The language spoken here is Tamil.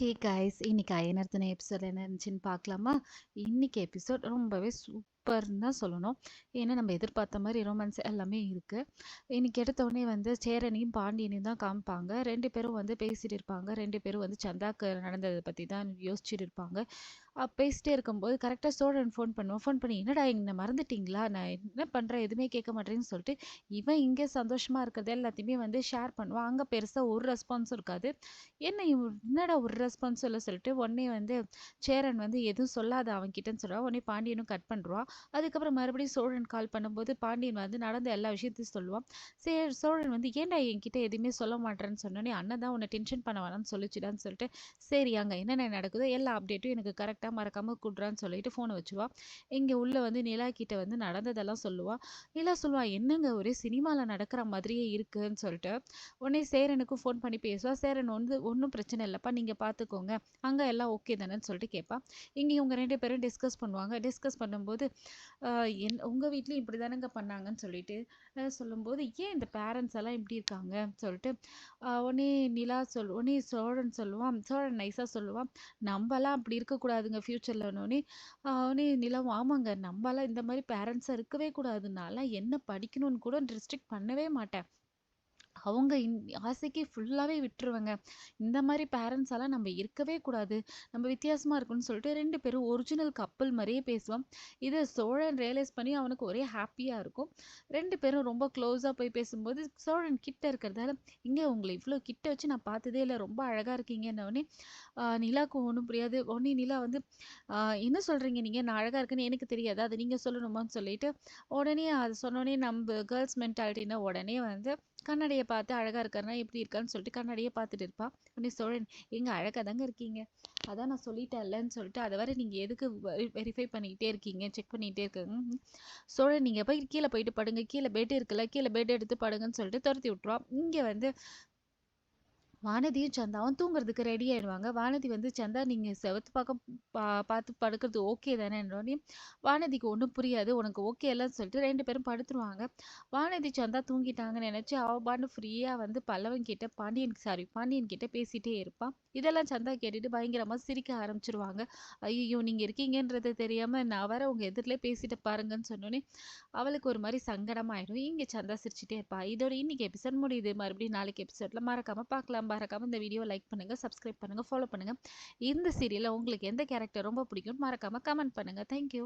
ஹே காய்ஸ், இன்னைக்கு அயனர்த்தன எபிசோட் என்ன இருந்துச்சுன்னு பார்க்கலாமா? இன்னைக்கு எபிசோட் ரொம்பவே சூப்பர்னு தான் சொல்லணும். ஏன்னா நம்ம எதிர்பார்த்த மாதிரி ரொமான்ஸ் எல்லாமே இருக்கு. இன்னைக்கு எடுத்த உடனே வந்து சேரனையும் பாண்டியனையும் தான் காமிப்பாங்க. ரெண்டு பேரும் வந்து பேசிட்டு இருப்பாங்க. ரெண்டு பேரும் வந்து சந்தாக்கு நடந்ததை பற்றி தான் யோசிச்சுட்டு இருப்பாங்க. பேசிட்டே இருக்கும்போது கரெக்டாக சோழன் ஃபோன் பண்ணுவான். ஃபோன் பண்ணி, என்னடா என்னை மறந்துட்டீங்களா, நான் என்ன பண்ணுறேன் எதுவுமே கேட்க மாட்டேன்னு சொல்லிட்டு இவன் இங்கே சந்தோஷமாக இருக்கிறது எல்லாத்தையுமே வந்து ஷேர் பண்ணுவான். அங்கே பெருசாக ஒரு ரெஸ்பான்ஸும் இருக்காது. என்னடா ஒரு ரெஸ்பான்ஸும் இல்லை சொல்லிட்டு உடனே வந்து சேரன் வந்து எதுவும் சொல்லாத அவன்கிட்டன்னு சொல்லுவான். உடனே பாண்டியனும் கட் பண்ணுறான். அதுக்கப்புறம் மறுபடியும் சோழன் கால் பண்ணும்போது பாண்டியன் வந்து நடந்த எல்லா விஷயத்தையும் சொல்லுவான். சோழன் வந்து ஏன்டா என்கிட்ட எதுவுமே சொல்ல மாட்டேன்னு சொன்னோன்னே, அண்ணன் தான் உன்னை டென்ஷன் பண்ண வேணாம்னு சொல்லிச்சுடான்னு சொல்லிட்டு, சரி அங்கே என்னென்ன நடக்குதோ எல்லா அப்டேட்டும் எனக்கு கரெக்டாக மறக்காம கூடுறான்னு சொல்லிட்டு ஃபோனை வச்சுவா. இங்கே உள்ள வந்து நிலா கிட்ட வந்து நடந்ததெல்லாம் சொல்லுவா. நிலா சொல்லுவா, என்னங்க ஒரே சினிமாவில் நடக்கிற மாதிரியே இருக்குன்னு சொல்லிட்டு. உடனே சேரனுக்கும் ஃபோன் பண்ணி பேசுவா. சேரன் வந்து ஒன்றும் பிரச்சனை இல்லைப்பா, நீங்கள் பார்த்துக்கோங்க, அங்கே எல்லாம் ஓகே தானேன்னு சொல்லிட்டு கேட்பா. இங்கே இவங்க ரெண்டு பேரும் டிஸ்கஸ் பண்ணுவாங்க. டிஸ்கஸ் பண்ணும்போது உங்கள் வீட்லேயும் இப்படி தானேங்க பண்ணாங்கன்னு சொல்லிட்டு சொல்லும்போது, ஏன் இந்த பேரண்ட்ஸ் எல்லாம் இப்படி இருக்காங்க சொல்லிட்டு உடனே உடனே சோழன் நைஸாக சொல்லுவான், நம்மலாம் அப்படி இருக்கக்கூடாதுங்க ஃப்யூச்சர்லனோடனே. உடனே நிலாவும், ஆமாங்க நம்மலாம் இந்த மாதிரி பேரண்ட்ஸாக இருக்கவே கூடாதுனால என்ன படிக்கணும்னு கூட ரெஸ்ட்ரிக்ட் பண்ணவே மாட்டேன், அவங்க ஆசைக்கு ஃபுல்லாகவே விட்டுருவேங்க. இந்த மாதிரி பேரண்ட்ஸ் எல்லாம் நம்ம இருக்கவே கூடாது, நம்ம வித்தியாசமாக இருக்குன்னு சொல்லிட்டு ரெண்டு பேரும் ஒரிஜினல் கப்பல் மாதிரியே பேசுவோம். இதை சோழன் ரியலைஸ் பண்ணி அவனுக்கு ஒரே ஹாப்பியாக இருக்கும். ரெண்டு பேரும் ரொம்ப க்ளோஸாக போய் பேசும்போது சோழன் கிட்ட இருக்கிறதால, இங்கே உங்களை இவ்வளோ கிட்ட வச்சு நான் பார்த்ததே இல்லை, ரொம்ப அழகாக இருக்கீங்கன்னொடனே நிலாவுக்கு ஒன்றும் புரியாது. உடனே நிலா வந்து என்ன சொல்கிறீங்க நீங்கள், நான் அழகாக இருக்குன்னு எனக்கு தெரியாது, அது நீங்கள் சொல்லணுமான்னு சொல்லிட்டு உடனே அது சொன்னோடனே நம்ம கேர்ள்ஸ் மென்டாலிட்டின்னா உடனே வந்து கண்ணாடியை பார்த்து அழகாக இருக்காருன்னா எப்படி இருக்கான்னு சொல்லிட்டு கண்ணாடியை பார்த்துட்டு இருப்பா. உடனே சோழன், எங்க அழகாக தாங்க இருக்கீங்க, அதான் நான் சொல்லிட்டேன்லன்னு சொல்லிட்டு, அதை வரை நீங்கள் எதுக்கு வெரிஃபை பண்ணிக்கிட்டே இருக்கீங்க, செக் பண்ணிக்கிட்டே இருக்கீங்க. சோழன், நீங்கள் போய் கீழே போயிட்டு படுங்க, கீழே பெட் இருக்குல்ல, கீழே பெட் எடுத்து படுங்கன்னு சொல்லிட்டு துரத்தி விட்டுருவான். இங்கே வந்து வானதியும் சந்தாவும் தூங்குறதுக்கு ரெடி ஆயிடுவாங்க. வானதி வந்து, சந்தா நீங்கள் செவத்து பக்கம் பார்த்து படுக்கிறது ஓகே தானேன்னோடனே வானதிக்கு ஒன்றும் புரியாது. உனக்கு ஓகே இல்லைன்னு சொல்லிட்டு ரெண்டு பேரும் படுத்துருவாங்க. வானதி சந்தா தூங்கிட்டாங்கன்னு நினச்சி அவள் பாண்டு ஃப்ரீயாக வந்து பாண்டியன் கிட்ட பேசிகிட்டே இருப்பான். இதெல்லாம் சந்தா கேட்டுட்டு பயங்கரமாக சிரிக்க ஆரம்பிச்சிருவாங்க. ஐயோ நீங்கள் இருக்கீங்கன்றது தெரியாமல் நான் வர உங்கள் எதிரிலே பேசிட்டு பாருங்கன்னு சொன்னோன்னே அவளுக்கு ஒரு மாதிரி சங்கடமாயிடும். இங்கே சந்தா சிரிச்சிட்டே இருப்பா. இதோட இன்னைக்கு எபிசோட் முடியுது. மறுபடியும் நாளைக்கு எபிசோட்ல மறக்காம பார்க்கலாம். மறக்காம இந்த வீடியோ லைக் பண்ணுங்க, சப்ஸ்கிரைப் பண்ணுங்க, ஃபாலோ பண்ணுங்க. இந்த சீரியல்ல உங்களுக்கு எந்த கேரக்டர் ரொம்ப பிடிக்கும் மறக்காம கமெண்ட் பண்ணுங்க. தேங்க்யூ.